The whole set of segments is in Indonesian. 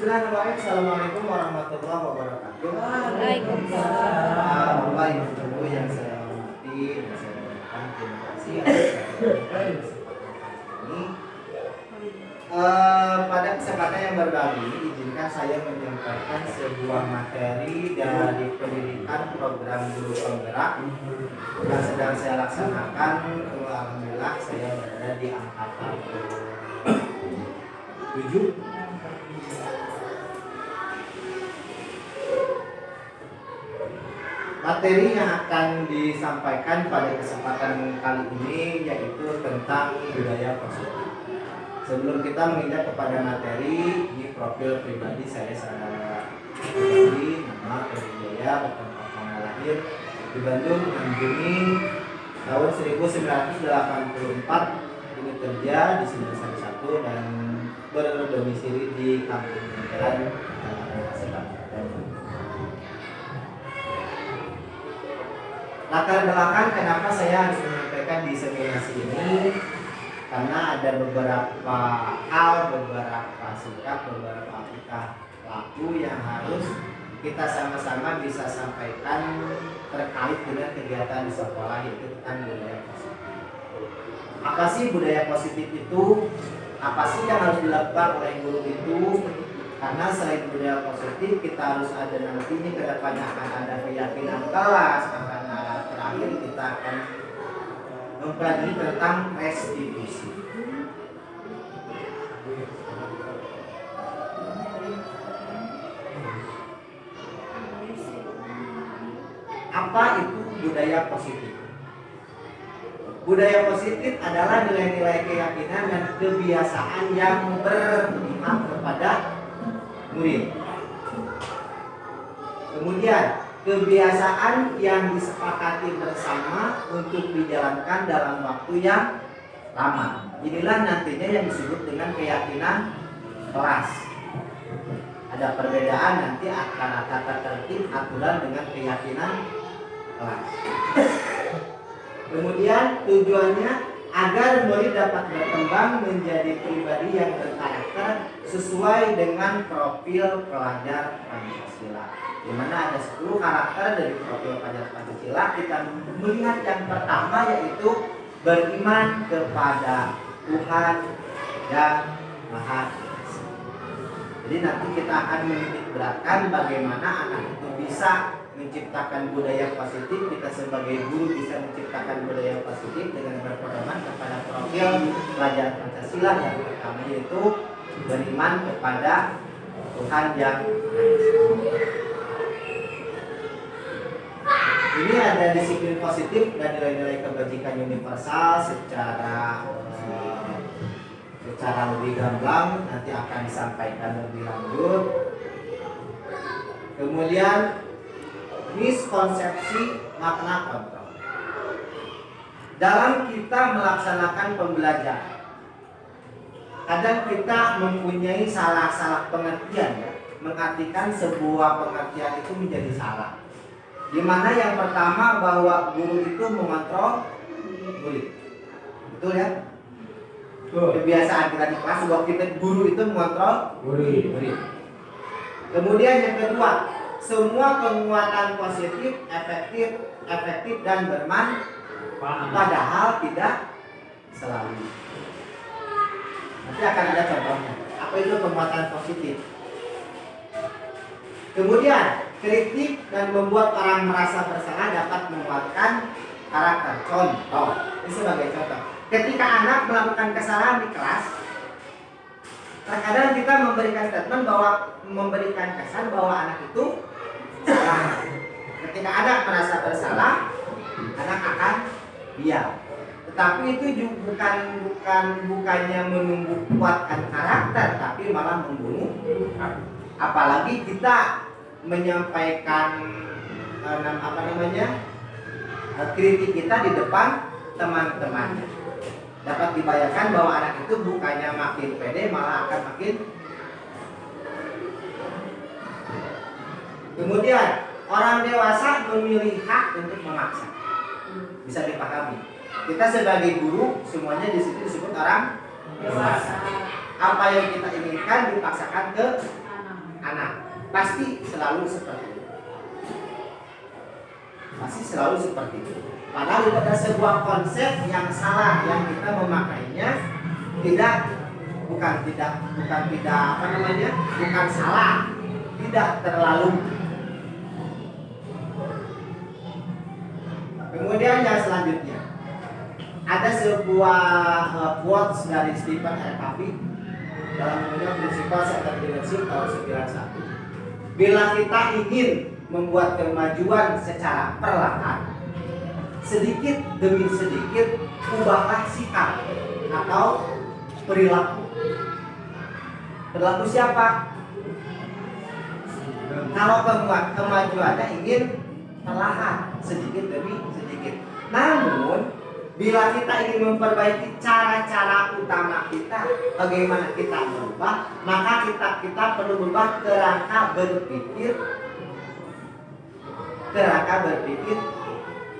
Bismillahirrahmanirrahim. Assalamualaikum warahmatullahi wabarakatuh. Waalaikumsalam. Bapak Ibu yang saya hormati dan saya berikan terima kasih atas kesempatan ini. Pada kesempatan yang baru kali ini izinkan saya menyampaikan sebuah materi dari pendidikan program guru penggerak yang sedang saya laksanakan. Alhamdulillah saya berada di angkatan 7. Materi yang akan disampaikan pada kesempatan kali ini yaitu tentang budaya positif. Sebelum kita menginjak kepada materi, di profil pribadi saya secara pribadi, nama Jaya, bertempat tanggal lahir di Bandung, 6 Juni tahun 1984, ini kerja di Sindang 1 dan berdomisili di Kampung Jalan Sebang. Latar belakang kenapa saya harus menyampaikan diseminasi ini, karena ada beberapa hal, beberapa sikap, beberapa tingkah laku yang harus kita sama-sama bisa sampaikan terkait dengan kegiatan di sekolah, yaitu tentang budaya positif. Apa sih budaya positif itu? Apa sih yang harus dilakukan oleh guru itu? Karena selain budaya positif, kita harus ada nantinya ke depannya akan ada keyakinan kelas, terakhir kita akan mempelajari tentang restitusi. Apa itu budaya positif? Budaya positif adalah nilai-nilai keyakinan dan kebiasaan yang berpihak kepada murid. Kemudian kebiasaan yang disepakati bersama untuk dijalankan dalam waktu yang lama. Inilah nantinya yang disebut dengan keyakinan kelas. Ada perbedaan nanti antara tata tertib aturan dengan keyakinan kelas. Kemudian tujuannya agar murid dapat berkembang menjadi pribadi yang berkarakter sesuai dengan profil pelajar Pancasila. Di mana ada 10 karakter dari profil pelajar Pancasila. Kita melihat yang pertama yaitu beriman kepada Tuhan yang Maha Esa. Jadi nanti kita akan menitik beratkan bagaimana anak itu bisa menciptakan budaya positif. Kita sebagai guru bisa menciptakan budaya positif dengan berpedoman kepada profil pelajar Pancasila. Yang pertama yaitu beriman kepada Tuhan yang Maha Esa. Ini ada disiplin positif dan nilai-nilai kebajikan universal secara lebih gamblang nanti akan disampaikan lebih lanjut. Kemudian miskonsepsi makna kontrol. Dalam kita melaksanakan pembelajaran, kadang kita mempunyai salah pengertian ya, mengartikan sebuah pengertian itu menjadi salah. Di mana yang pertama bahwa guru itu mengontrol murid. Betul ya? Kebiasaan kita di kelas bahwa kita guru itu mengontrol murid. Kemudian yang kedua, semua penguatan positif, efektif dan bermanfaat. Padahal tidak selalu. Nanti akan ada contohnya. Apa itu penguatan positif? Kemudian kritik dan membuat orang merasa bersalah dapat menguatkan karakter. Contoh, ini sebagai contoh. Ketika anak melakukan kesalahan di kelas, terkadang kita memberikan statement memberikan kesan bahwa anak itu salah. Ketika anak merasa bersalah, anak akan diam. Tetapi itu juga bukannya menumbuh kuatkan karakter, tapi malah membunuh. Apalagi kita menyampaikan kritik kita di depan teman-temannya. Dapat dibayangkan bahwa anak itu bukannya makin pede, malah akan makin. Kemudian orang dewasa memilih hak untuk memaksa. Bisa dipahami. Kita sebagai guru semuanya di situ disebut orang dewasa. Apa yang kita inginkan dipaksakan ke anak. Pasti selalu seperti itu. Pasti selalu seperti itu. Padahal itu ada sebuah konsep yang salah yang kita memakainya bukan salah, tidak terlalu. Kemudian yang selanjutnya ada sebuah quotes dari Stephen R. Covey dalam bukunya Principles of Entrepreneurship tahun 91. Bila kita ingin membuat kemajuan secara perlahan, sedikit demi sedikit ubahlah sikap atau perilaku. Perilaku siapa? Kalau kemajuannya ingin perlahan, sedikit demi sedikit. Namun bila kita ingin memperbaiki cara-cara utama kita, bagaimana kita berubah, maka kita perlu berubah kerangka berpikir.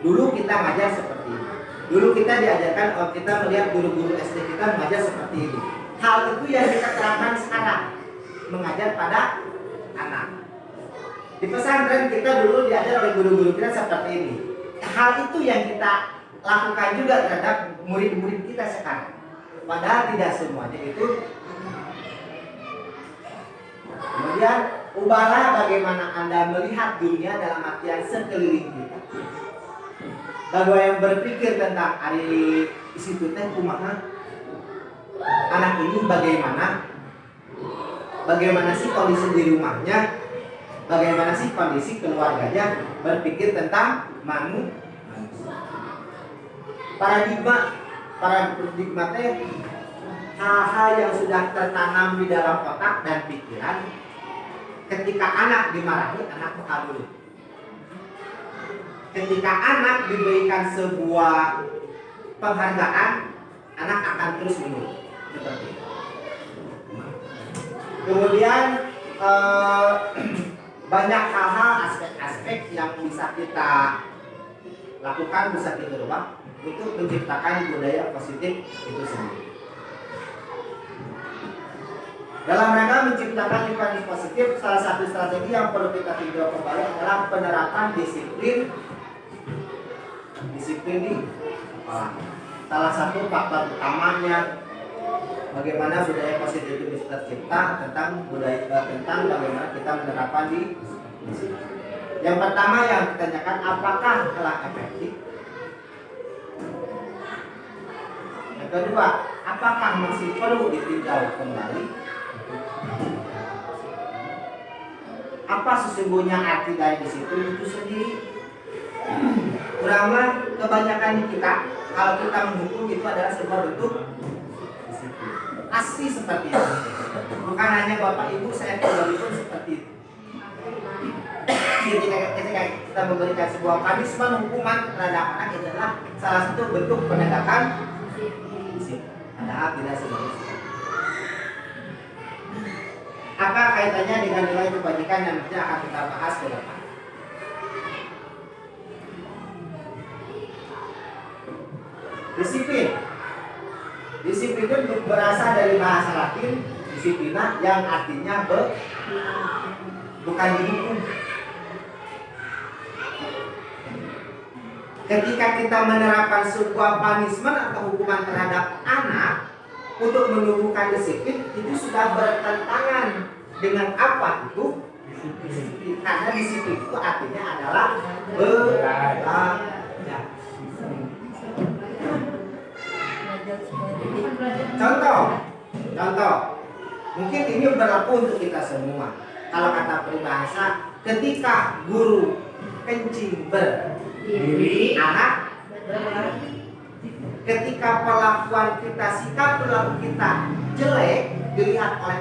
Dulu kita ngajar seperti ini. Dulu kita diajarkan, kita melihat guru-guru SD kita mengajar seperti ini. Hal itu yang kita terapkan sekarang, mengajar pada anak. Di pesantren kita dulu diajar oleh guru-guru kita seperti ini. Hal itu yang kita lakukan juga terhadap murid-murid kita sekarang. Padahal tidak semuanya itu. Kemudian ubahlah bagaimana Anda melihat dunia dalam artian sekeliling kita. Bagaimana yang berpikir tentang hari isitu teh kumaha anak ini, bagaimana sih kondisi di rumahnya, bagaimana sih kondisi keluarganya, berpikir tentang manusia. Paradigma teh hal-hal yang sudah tertanam di dalam otak dan pikiran. Ketika anak dimarahi, anak bakal nurut. Ketika anak diberikan sebuah penghargaan, anak akan terus menurut. Seperti itu. Kemudian banyak hal-hal, aspek-aspek yang bisa kita lakukan, bisa kita rubah untuk menciptakan budaya positif itu sendiri. Dalam rangka menciptakan lingkungan positif, salah satu strategi yang perlu kita tinjau kembali adalah penerapan disiplin di salah satu faktor utamanya bagaimana budaya positif itu bisa tercipta tentang bagaimana kita menerapkan di disiplin. Yang pertama yang ditanyakan, apakah telah efektif? Yang kedua, apakah masih perlu ditinjau kembali? Apa sesungguhnya arti dari disiplin itu sendiri? Kuranglah kebanyakan kita, kalau kita menghukum itu adalah sebuah bentuk disiplin. Pasti seperti itu. Bukan hanya Bapak Ibu, saya pribadi pun seperti itu. Ketika kita memberikan sebuah punishment, hukuman terhadap anak, itu adalah salah satu bentuk penegakan disiplin. Padahal tidak seperti itu. Apa kaitannya dengan nilai kebajikan yang nanti akan kita bahas ke depan? Disiplin itu berasal dari bahasa Latin disiplina yang artinya bukan dihukum. Ketika kita menerapkan sebuah punishment atau hukuman terhadap anak untuk menumbuhkan disiplin, itu sudah bertentangan dengan apa itu disiplin. Karena disiplin itu artinya adalah belajar. Contoh, mungkin ini berlaku untuk kita semua. Kalau kata peribahasa, ketika guru kencing berdiri, anak ketika perlakuan kita, sikap perilaku kita jelek dilihat oleh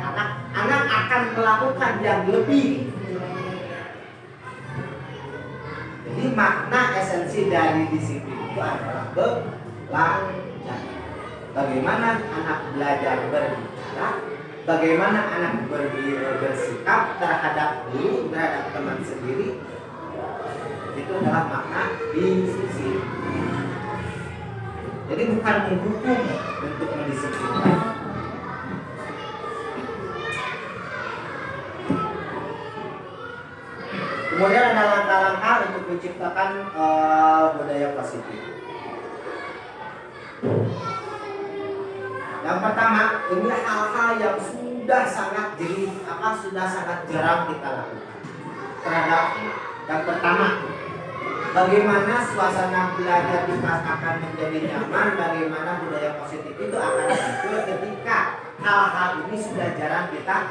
anak akan melakukan yang lebih. Jadi makna esensi dari disiplin itu adalah belajar. Bagaimana anak belajar berbicara, bagaimana anak bersikap terhadap guru, terhadap teman sendiri, itu adalah makna disiplin. Jadi bukan menghukum untuk mendisiplinkan. Kemudian ada langkah-langkah untuk menciptakan budaya positif. Yang pertama, ini hal-hal yang sudah sangat jarang kita lakukan terhadap anak. Yang pertama, bagaimana suasana belajar di kelas akan menjadi nyaman, bagaimana budaya positif itu akan muncul ketika hal-hal ini sudah jarang kita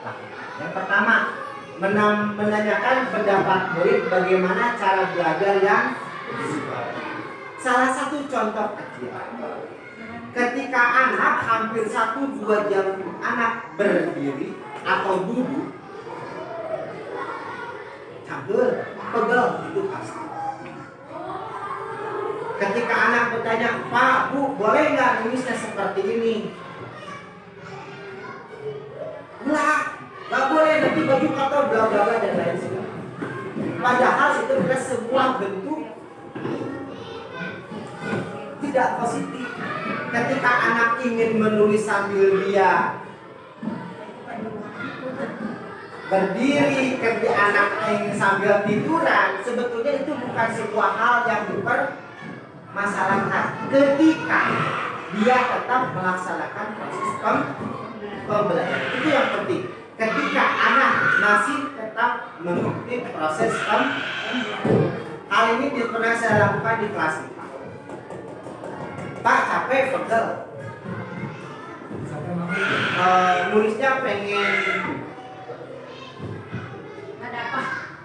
lakukan. Yang pertama, menanyakan pendapat murid bagaimana cara belajar yang visual. Salah satu contoh kecil, ketika anak hampir 1-2 jam anak berdiri atau duduk, cabut, pegel, itu pasti. Ketika anak bertanya, Pak, Bu, boleh nggak nulisnya seperti ini? Enggak, nggak boleh, nanti baju kotor, bla bla bla dan lain sebagainya. Padahal itu adalah sebuah bentuk tidak positif. Ketika anak ingin menulis sambil dia berdiri, ketika anak ingin sambil tiduran, sebetulnya itu bukan sebuah hal yang dipermasalahkan ketika dia tetap melaksanakan proses pembelajaran. Itu yang penting. Ketika anak masih tetap mengikuti proses hal ini pernah saya lakukan di kelas ini. Pak, capek, pegel. Nulisnya pengen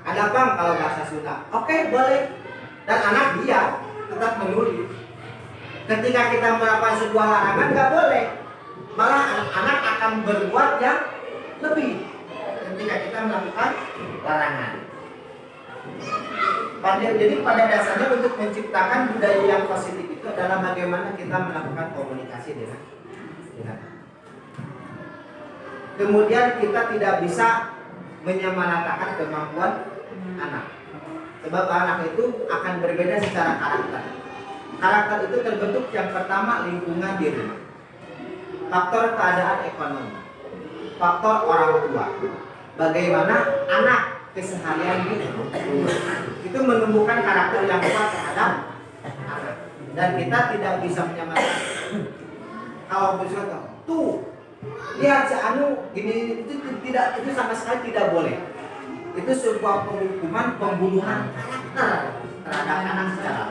ada apa kalau bahasa Sunda? Oke, boleh. Dan anak dia tetap menulis. Ketika kita melakukan sebuah larangan, nggak boleh. Malah anak akan berbuat yang lebih ketika kita melakukan larangan. Jadi pada dasarnya untuk menciptakan budaya yang positif itu adalah bagaimana kita melakukan komunikasi dengan kemudian kita tidak bisa menyamaratakan kemampuan anak, sebab anak itu akan berbeda secara karakter. Karakter itu terbentuk yang pertama lingkungan di rumah, faktor keadaan ekonomi, faktor orang tua, bagaimana anak keseharian di rumah itu menumbuhkan karakter yang kuat terhadap anak. Dan kita tidak bisa menyamaratakan. Kalau misalnya tuh lihat si Anu gini, itu sama sekali tidak boleh. Itu sebuah penghukuman pembunuhan karakter terhadap anak secara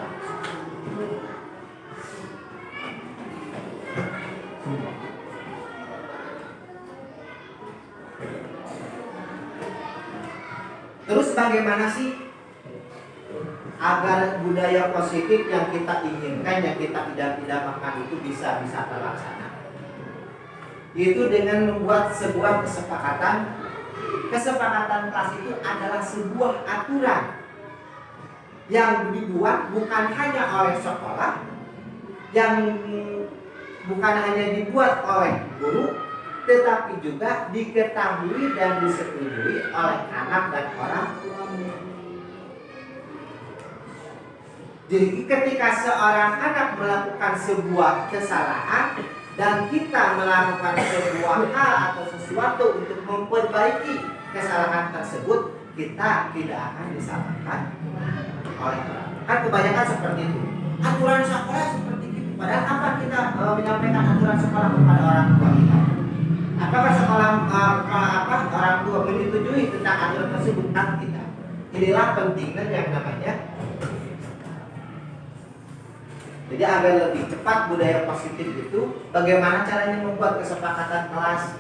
Terus bagaimana sih agar budaya positif yang kita inginkan, yang kita idam-idamkan itu bisa terlaksana? Yaitu dengan membuat sebuah kesepakatan. Kesepakatan kelas itu adalah sebuah aturan yang dibuat bukan hanya oleh sekolah, yang bukan hanya dibuat oleh guru, tetapi juga diketahui dan disetujui oleh anak dan orang tua. Jadi ketika seorang anak melakukan sebuah kesalahan dan kita melakukan sebuah hal atau sesuatu untuk memperbaiki kesalahan tersebut, kita tidak akan disalahkan oleh orang. Kan kebanyakan seperti itu. Aturan sekolah seperti itu. Padahal apa kita menyampaikan aturan sekolah kepada orang tua kita? Apakah sekolah orang tua menyetujui tentang aturan tersebut? Kan tidak. Inilah pentingnya yang namanya. Jadi agar lebih cepat budaya positif itu, bagaimana caranya membuat kesepakatan kelas?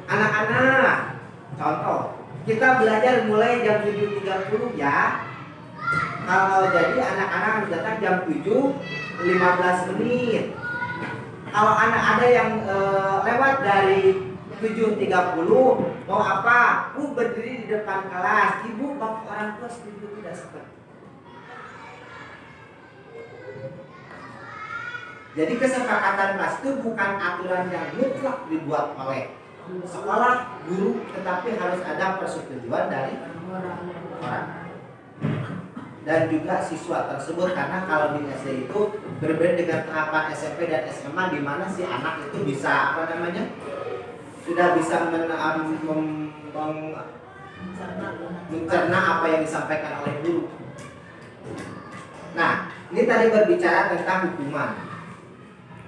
Anak-anak, contoh, kita belajar mulai jam 7.30 ya. Kalau jadi anak-anak harus datang jam 7.15 menit. Kalau anak ada yang lewat dari 7.30, mau apa? Bu berdiri di depan kelas. Ibu, bapak orang tua setuju tidak seperti. Jadi kesepakatan kelas itu bukan aturan yang mutlak dibuat oleh sekolah, guru, tetapi harus ada persetujuan dari orang dan juga siswa tersebut. Karena kalau di SD itu berbeda dengan tahapan SMP dan SMA, di mana si anak itu bisa sudah bisa mencerna apa yang disampaikan oleh guru. Nah, ini tadi berbicara tentang hukuman,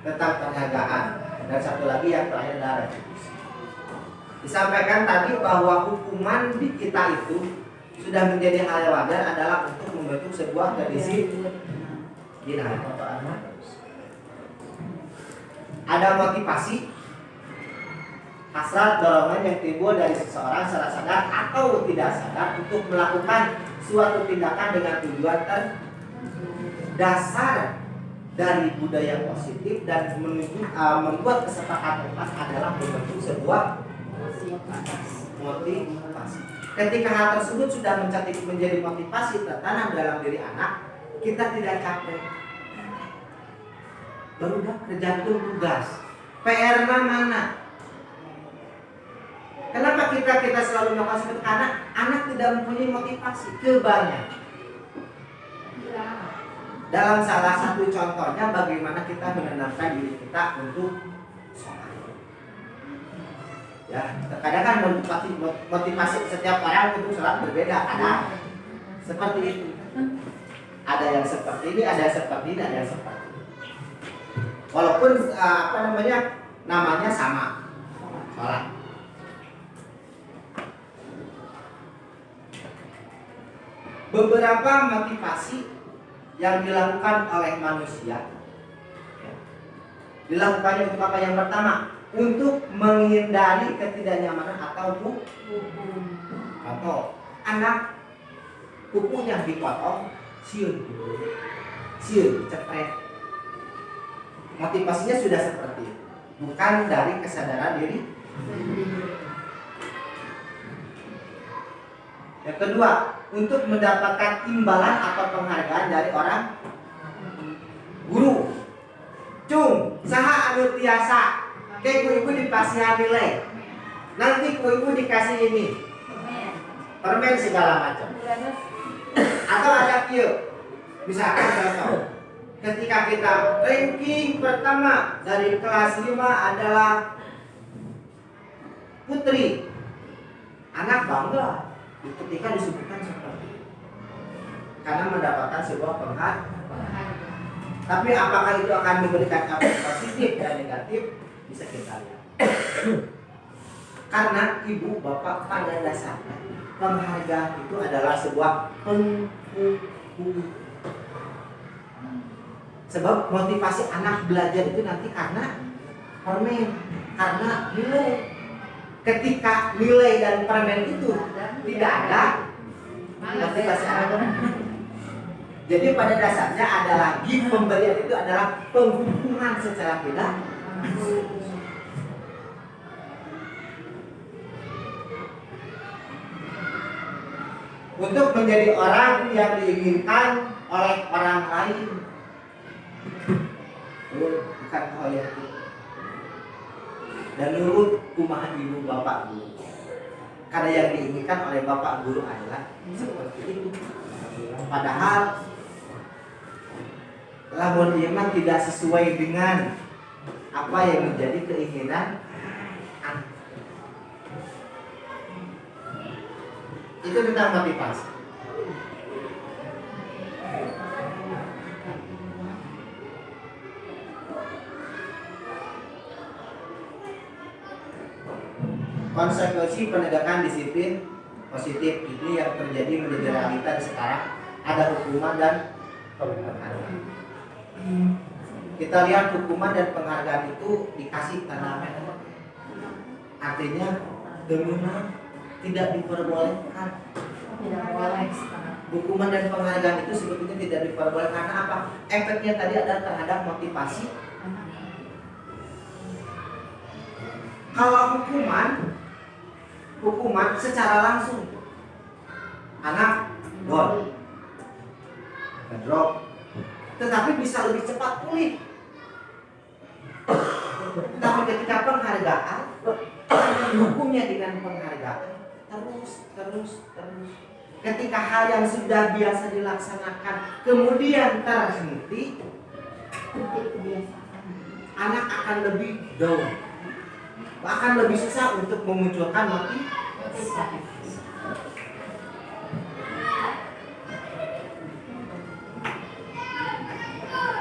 tentang penghargaan, dan satu lagi yang terakhir adalah retribusi. Disampaikan tadi bahwa hukuman di kita itu sudah menjadi hal yang wajar adalah untuk membentuk sebuah kedisiplinan. Ada motivasi, hasrat, dorongan yang timbul dari seseorang secara sadar atau tidak sadar untuk melakukan suatu tindakan dengan tujuan terdasar dari budaya positif dan membuat kesepakatan adalah membentuk sebuah motivasi. Ketika hal tersebut sudah menjadi motivasi tertanam dalam diri anak, kita tidak capek. Baru udah kerja tugas. PR mana? Kenapa kita selalu melakukan seperti itu? Karena anak tidak mempunyai motivasi kebanyakan. Dalam salah satu contohnya bagaimana kita menenangkan diri kita untuk sholat. Ya, terkadang kan motivasi setiap orang untuk sholat berbeda. Ada seperti itu. Ada yang seperti ini, ada yang seperti ini, ada yang seperti ini. Walaupun namanya sama, sholat. Beberapa motivasi yang dilakukan oleh manusia, ya, dilakukannya untuk apa? Yang pertama, untuk menghindari ketidaknyamanan atau anak kukunya dipotong, siun cepet. Motivasinya sudah seperti itu, bukan dari kesadaran diri. Yang kedua, untuk mendapatkan imbalan atau penghargaan dari orang guru. Cung, saha anu tiasa, kayak ibu dipasihan nilai. Nanti ibu dikasih ini, permen segala macam. Atau ada kieu, misalkan contoh, ketika kita ranking pertama dari kelas 5 adalah Putri, anak bangga ketika disebutkan seperti itu karena mendapatkan sebuah penghargaan. Tapi apakah itu akan memberikan efek positif dan negatif? Bisa kita lihat. Karena ibu bapak pada dasarnya penghargaan itu adalah sebuah penghukum. Sebab motivasi anak belajar itu nanti karena permen, karena nilai. Ketika nilai dan permen itu tidak ada, motivasi anak. Jadi pada dasarnya adalah gift, pemberian itu adalah penghukuman secara tidak. Untuk menjadi orang yang diinginkan oleh orang lain, bukan oleh itu. Dan nurut kumaha ibu bapak guru. Karena yang diinginkan oleh bapak guru adalah seperti itu. Padahal lamun iman tidak sesuai dengan apa yang menjadi keinginan anak. Itu tentang motivasi. Konsekuensi penegakan disiplin positif ini yang terjadi menjadi realita sekarang, ada hukuman dan penghargaan. Kita lihat hukuman dan penghargaan itu dikasih karena artinya demunah tidak diperbolehkan. Tidak boleh. Hukuman dan penghargaan itu sebetulnya tidak diperbolehkan karena apa? Efeknya tadi adalah terhadap motivasi. Kalau hukuman secara langsung, anak drop, tetapi bisa lebih cepat pulih. Tapi ketika penghargaan, hukumnya dengan penghargaan terus. Ketika hal yang sudah biasa dilaksanakan kemudian terhenti, anak akan lebih down, akan lebih susah untuk memunculkan motivasi.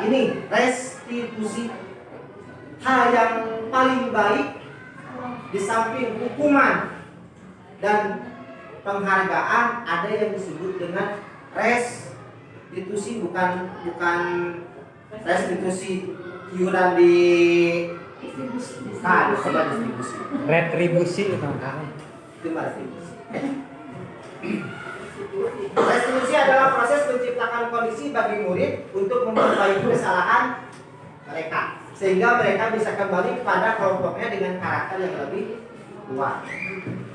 ini restitusi. Hal yang paling baik di samping hukuman dan penghargaan ada yang disebut dengan restitusi, bukan restitusi iuran di distribusi. Retribusi itu. Itu restitusi. Restitusi adalah proses menciptakan kondisi bagi murid untuk memperbaiki kesalahan mereka sehingga mereka bisa kembali kepada kelompoknya dengan karakter yang lebih kuat.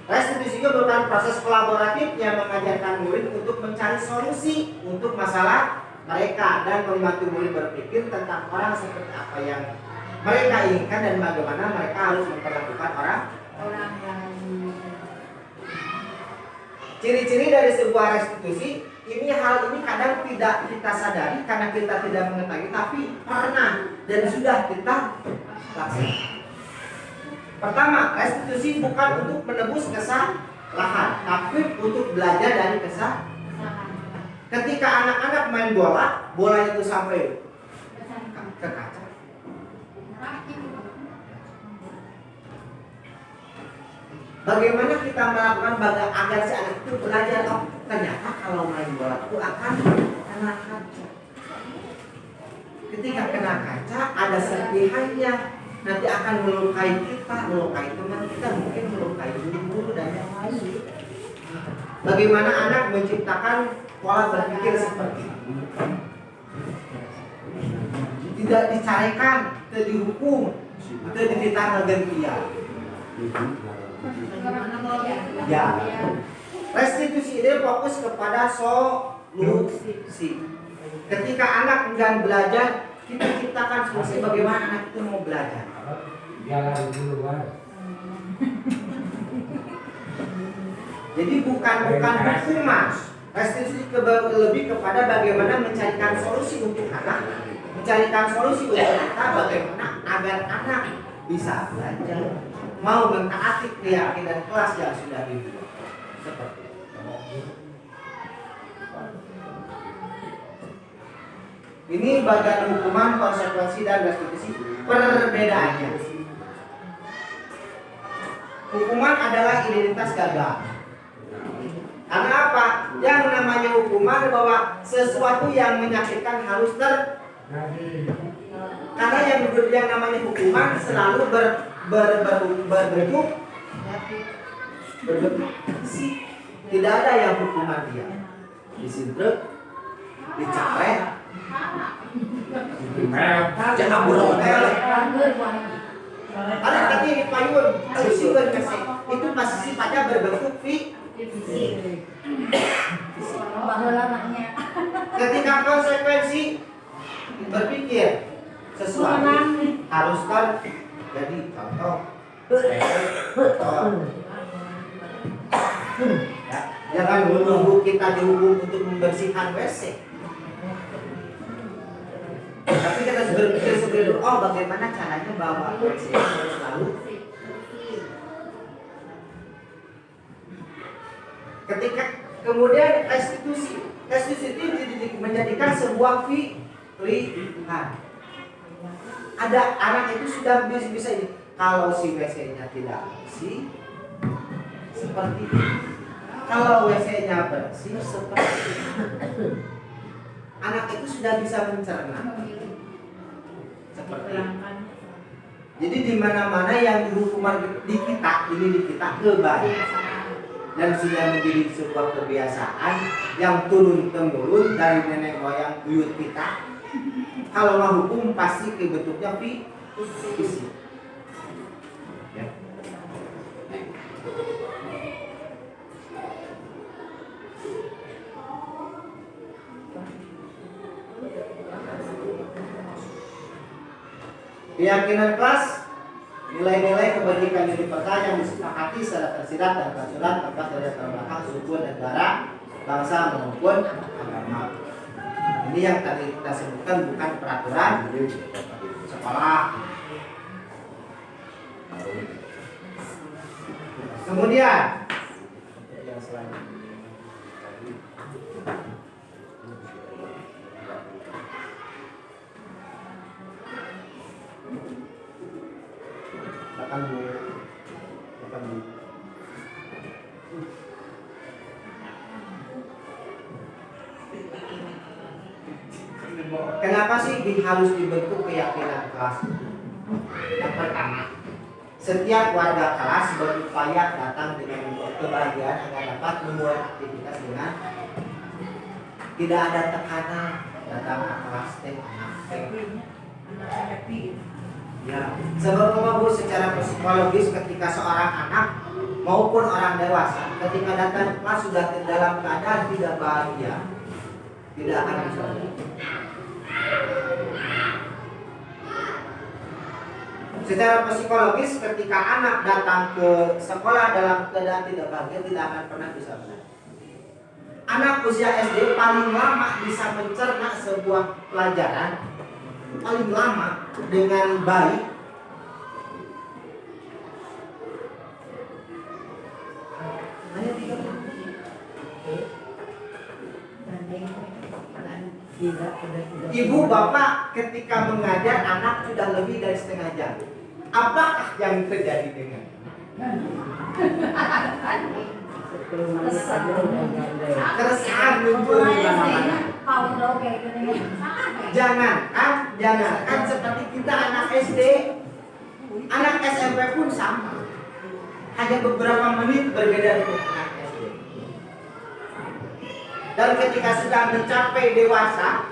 Restitusi itu merupakan proses kolaboratif yang mengajarkan murid untuk mencari solusi untuk masalah mereka dan membantu murid berpikir tentang orang seperti apa yang mereka inginkan dan bagaimana mereka harus memperlakukan orang yang. Ciri-ciri dari sebuah restitusi ini, hal ini kadang tidak kita sadari karena kita tidak mengetahui, tapi pernah dan sudah kita laksanakan. Pertama, restitusi bukan untuk menebus kesalahan, tapi untuk belajar dari kesalahan. Ketika anak-anak main bola, bola itu sampai ke kaca. Bagaimana kita melakukan agar si anak itu belajar? Oh, ternyata kalau main bola itu akan kena kaca. Ketika kena kaca, ada serpihannya. Nanti akan melukai kita, melukai teman kita, mungkin melukai guru-guru dan yang lain. Bagaimana anak menciptakan pola berpikir seperti itu? Tidak dicarikan, tidak dihukum, tidak dititah gantian. Ya, restitusi ini fokus kepada solusi. Ketika anak enggan belajar, kita ciptakan solusi bagaimana anak itu mau belajar. Jadi bukan hukuman. Restitusi lebih kepada bagaimana mencarikan solusi untuk anak, mencarikan solusi untuk kita, bagaimana agar anak bisa belajar, mau mentaati keyakinan kelas yang sudah dibuat. Seperti itu. Ini bagian hukuman, konsekuensi dan restitusi. Perbedaannya, hukuman adalah identitas gagal. Karena apa? Yang namanya hukuman bahwa sesuatu yang menyakitkan harus karena yang namanya hukuman selalu berbentuk isi. Tidak ada yang hukuman dia disintrek, dicaret, jangan berotel. Ada tadi dipayun, disiun kasih. Itu pasti sifatnya berbentuk fisik. Ketika konsekuensi berpikir sesuatu harus terjadi. Contoh, ya, jangan menunggu kita dihukum untuk membersihkan WC. Tapi kita berpikir sebelum, oh bagaimana caranya bawa WC harus lalu. Ketika kemudian restitusi itu menjadikan sebuah pilihan. Ada anak itu sudah bisa ini. Kalau si WC-nya tidak bersih, seperti ini. Kalau WC-nya bersih, seperti ini. Anak itu sudah bisa mencerna. Seperti ini. Jadi di mana-mana yang hukuman di kita kebanyakan dan sudah menjadi sebuah kebiasaan yang turun-temurun dari nenek moyang buyut kita. Kalau mau hukum pasti bentuknya fisik. Ya. Keyakinan kelas, nilai-nilai kebajikan yang dipercaya yang disepakati secara tersirat dan tersurat terlepas dari terbelakang suku negara, bangsa maupun agama. Ini yang tadi kita sebutkan bukan peraturan sekolah. Kemudian yang selanjutnya, Depan Bu. Depan Bu. Kenapa sih harus dibentuk keyakinan kelas? Yang pertama, setiap warga kelas berupaya datang dengan kebahagiaan agar dapat memulai aktivitas dengan tidak ada tekanan datang ke kelas ya. Sebab Bu, secara psikologis ketika seorang anak maupun orang dewasa ketika datang ke kelas sudah dalam keadaan tidak bahagia, tidak akan bisa. Secara psikologis ketika anak datang ke sekolah dalam keadaan tidak bahagia tidak akan pernah bisa belajar. Anak usia SD paling lama bisa mencerna sebuah pelajaran paling lama dengan baik hanya 3 menit. Ibu bapak ketika mengajar anak sudah lebih dari setengah jam. Apakah yang terjadi dengan? Keresahan muncul di mana-mana. Jangan seperti kita anak SD, anak SMP pun sama. Hanya beberapa menit berbeda dengan anak SD. Dan ketika sudah mencapai dewasa,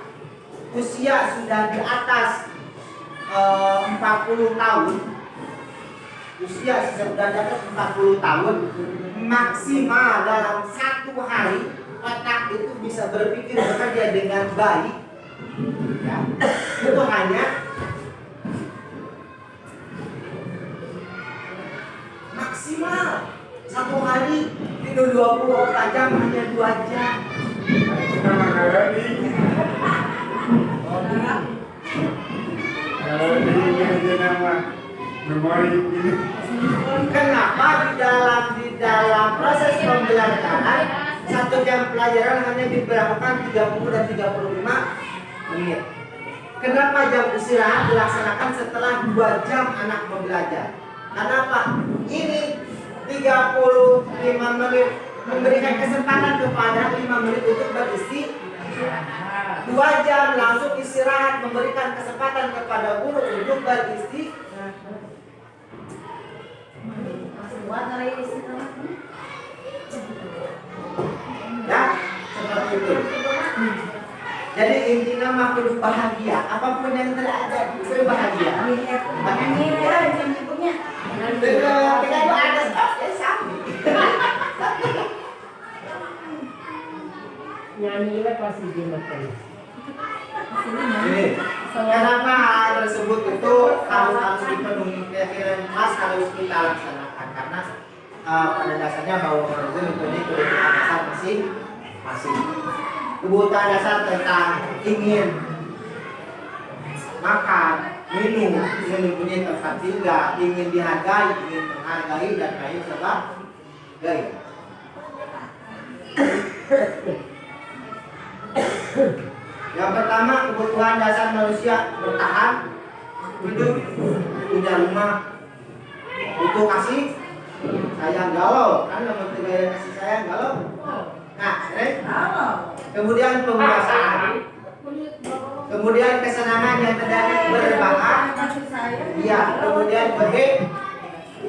usia sudah di atas 40 tahun, usia sudah di atas 40 tahun, maksimal dalam 1 hari otak itu bisa berpikir bekerja dengan baik ya, itu hanya maksimal 1 hari tidur 24 jam hanya 2 jam. Kenapa di dalam proses pembelajaran 1 jam pelajaran hanya diberlakukan 30 dan 35 menit? Kenapa jam istirahat dilaksanakan setelah 2 jam anak belajar? Kenapa? Ini 35 menit memberikan kesempatan kepada 5 menit untuk beristirahat. 2 jam langsung istirahat memberikan kesempatan kepada guru untuk beristirahat. Ya, seperti itu. Jadi intinya mah kudu bahagia, apapun yang terjadi kudu bahagia. Dengan itu ada sami. Nyanyi lah pasti dimakan. Ini kenapa hal tersebut itu harus dipenuhi keyakinan kelas harus kita laksanakan karena pada dasarnya bahwa manusia mempunyai kebutuhan dasar masing-masing. Kebutuhan dasar tentang ingin makan, minum, ingin mempunyai tempat tinggal, ingin dihargai, ingin menghargai dan lain sebagainya. Yang pertama, kebutuhan dasar manusia bertahan, hidup, punya rumah, butuh kasih sayang, galau kan nomor 3 yang kasih sayang, galau. Nah, kemudian penguasaan, kemudian kesenangan yang terjadi berbakat, iya, kemudian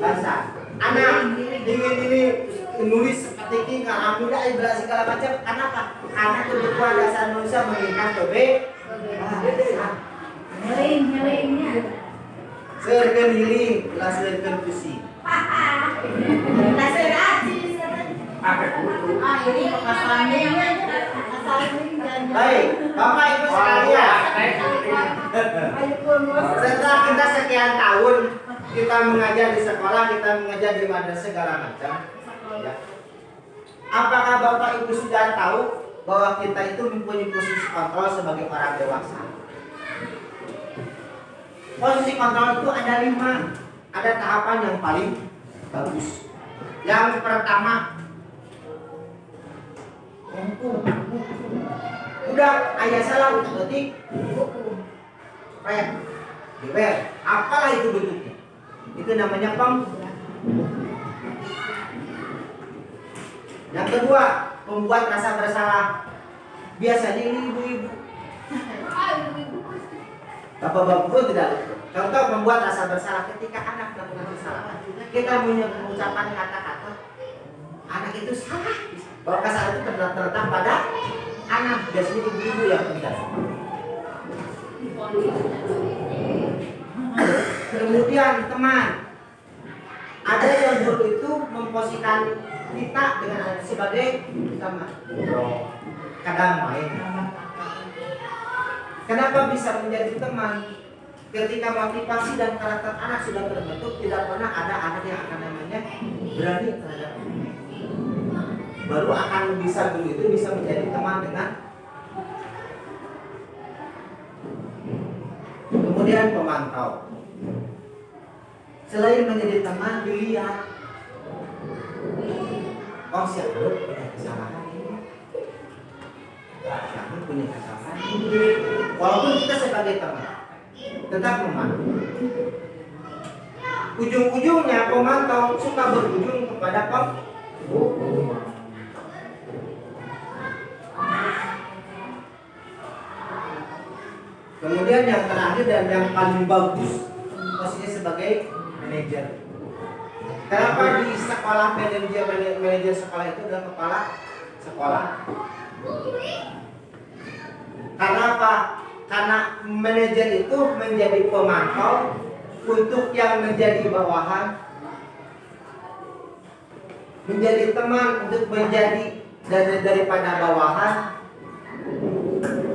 bahasa. Anak ingin ini menulis seperti ini, nggak mudah, ibarat segala macam. Kenapa? Karena kebutuhan dasar manusia menginginkan bahasa. Sergen healing, sergen pusi. Baik, Bapak Ibu sekalian. Setelah kita sekian tahun kita mengajar di sekolah, kita mengajar di madrasah segala macam. Ya. Apakah Bapak Ibu sudah tahu bahwa kita itu mempunyai posisi kontrol sebagai orang dewasa? Posisi kontrol itu ada 5. Ada tahapan yang paling bagus. Yang pertama, udah ayah salah ketik red, diwer, apalah itu bentuknya. Itu namanya Yang kedua, membuat rasa bersalah. Biasanya ini ibu-ibu. Bapak-bapak pun tidak lupa. Contoh membuat rasa bersalah ketika anak melakukan kesalahan. Kita mengucapkan kata-kata anak itu salah. Bahwa kesalahan itu terletak pada anak. Biasanya ibu-ibu yang tidak. Kemudian teman, ada yang dulu itu memposisikan kita dengan anak sebagai teman, kadang main. Kenapa bisa menjadi teman? Ketika motivasi dan karakter anak sudah terbentuk, tidak pernah ada anak yang akan namanya berani terhadap ini. Baru akan bisa dulu itu bisa menjadi teman dengan. Kemudian pemantau. Selain menjadi teman, dilihat. Oh, siapa punya kesalahan ini? Siapa punya kesalahan ini? Walaupun kita sebagai teman, tetap memantau. Ujung-ujungnya pemantau suka berujung kepada pembunuh. Kemudian yang terakhir dan yang paling bagus, posisinya sebagai manajer. Kenapa di sekolah manajer sekolah itu adalah kepala sekolah? Karena apa? Karena manajer itu menjadi pemantau untuk yang menjadi bawahan, menjadi teman untuk menjadi daripada bawahan.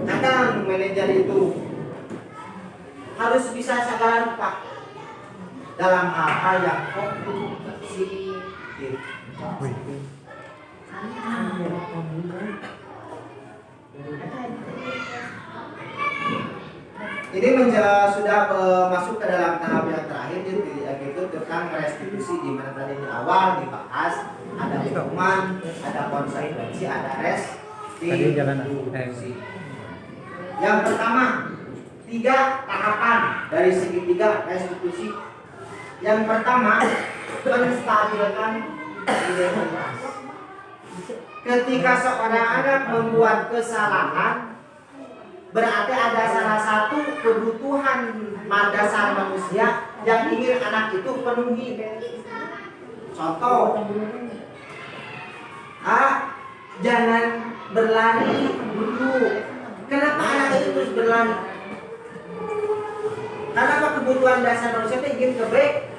Kadang manajer itu harus bisa segala rupa dalam hal-hal yang positif. Ini sudah masuk ke dalam tahap yang terakhir, yaitu tentang restitusi, di mana tadi di awal dibahas ada hukuman, ada konsekuensi, ada restitusi. Yang pertama, 3 tahapan dari segitiga restitusi. Yang pertama, menstabilkan identitas. Ketika seorang anak membuat kesalahan, berarti ada salah satu kebutuhan dasar manusia yang ingin anak itu penuhi. Contoh, jangan berlari dulu. Kenapa anak itu terus berlari? Karena apa? Kebutuhan dasar manusia itu ingin kebaikan.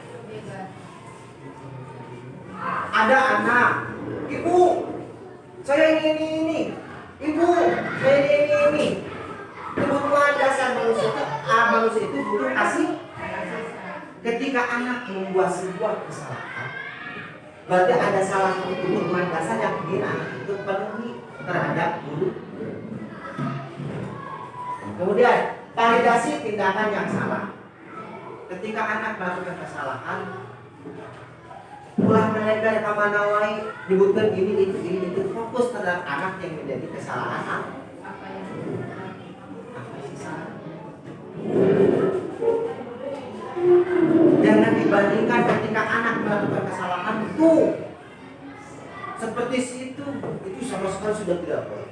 Ada anak, ibu, saya ini, ibu, saya ini. Kebutuhan dasar manusia itu butuh kasih. Ketika anak membuat sebuah kesalahan, berarti ada salah satu kebutuhan dasar yang ingin anak itu penuhi terhadap guru. Kemudian validasi tindakan yang salah. Ketika anak melakukan kesalahan, ulah menegar kamanawai disebutkan ini itu fokus terhadap anak yang menjadi kesalahan. Apa sih salah? Jangan dibandingkan ketika anak melakukan kesalahan tuh seperti itu sama sekali sudah tidak boleh.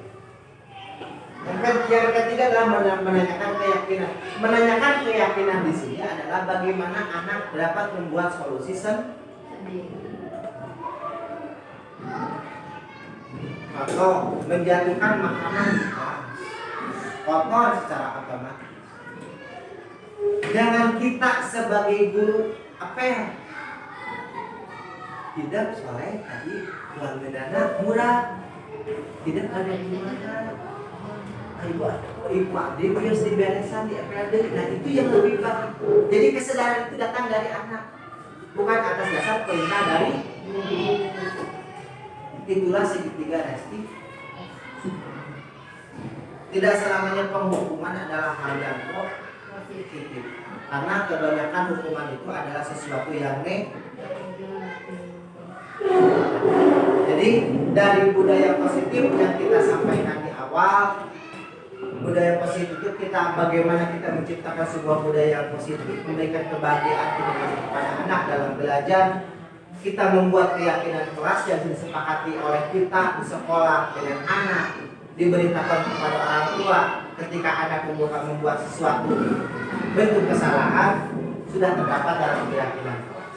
Yang ketiga adalah menanyakan keyakinan. Menanyakan keyakinan di sini adalah bagaimana anak dapat membuat solusi sendiri. Atau menjatuhkan makanan kotor secara otomatis. Jangan kita sebagai guru tidak soleh tadi uang dana murah, tidak ada gimana. Ibu adik harus diberesan di APD. Nah itu yang lebih baik. Jadi kesadaran itu datang dari anak, bukan atas dasar perintah dari itulah segitiga resti. Tidak selamanya penghukuman adalah hal yang positif, karena kebanyakan hukuman itu adalah sesuatu yang negatif. Jadi dari budaya positif yang kita sampaikan di awal, Budaya positif itu bagaimana kita menciptakan sebuah budaya yang positif, memberikan kebahagiaan kepada anak dalam belajar. Kita membuat keyakinan kelas yang disepakati oleh kita di sekolah dengan anak, diberitakan kepada orang tua ketika anak membuat sesuatu bentuk kesalahan sudah terdapat dalam keyakinan kelas.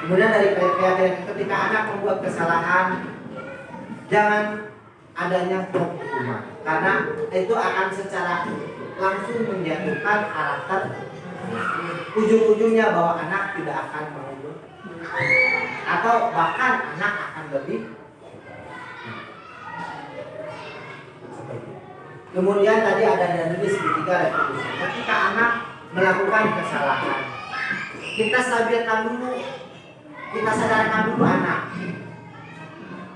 Kemudian dari keyakinan ketika anak membuat kesalahan, jangan adanya hukuman, karena itu akan secara langsung menjatuhkan karakter, ujung-ujungnya bahwa anak tidak akan mengubah atau bahkan anak akan lebih. Kemudian tadi ada dari segitiga revolusi. Ketika anak melakukan kesalahan, kita stabilkan dulu, kita sadarkan dulu anak,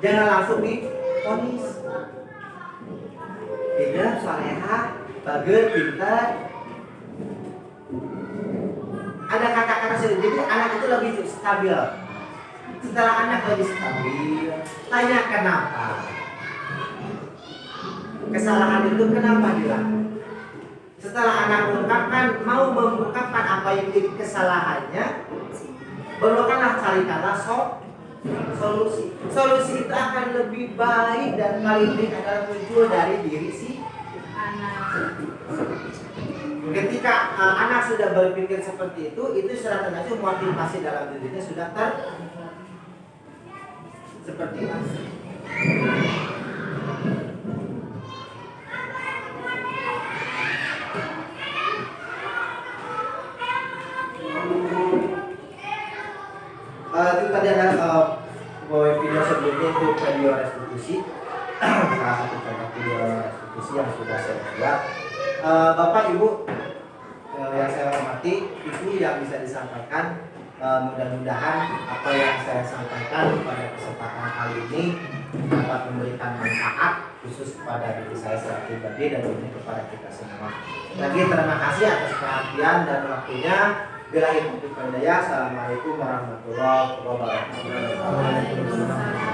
jangan langsung diponis. Tidak, soleha, bagus, pintar. Ada kata-kata sedikit, jadi anak itu lebih stabil. Setelah anak lebih stabil, tanya kenapa. Kesalahan itu kenapa dilakukan? Setelah anak mau mengungkapkan apa yang jadi kesalahannya, barulah carikanlah solusi. Solusi itu akan lebih baik dan paling baik adalah muncul dari diri si anak. Ketika anak sudah berpikir seperti itu secara langsung motivasi dalam dirinya sudah seperti itu. Itu tadi ada video sebelumnya itu video restitusi, salah satu contoh video restitusi yang sudah saya buat. Bapak Ibu yang saya hormati, itu yang bisa disampaikan. Mudah-mudahan apa yang saya sampaikan pada kesempatan kali ini dapat memberikan manfaat khusus kepada diri saya secara pribadi dan juga kepada kita semua. Lagi terima kasih atas perhatian dan waktunya. Bila itu Assalamualaikum warahmatullahi wabarakatuh.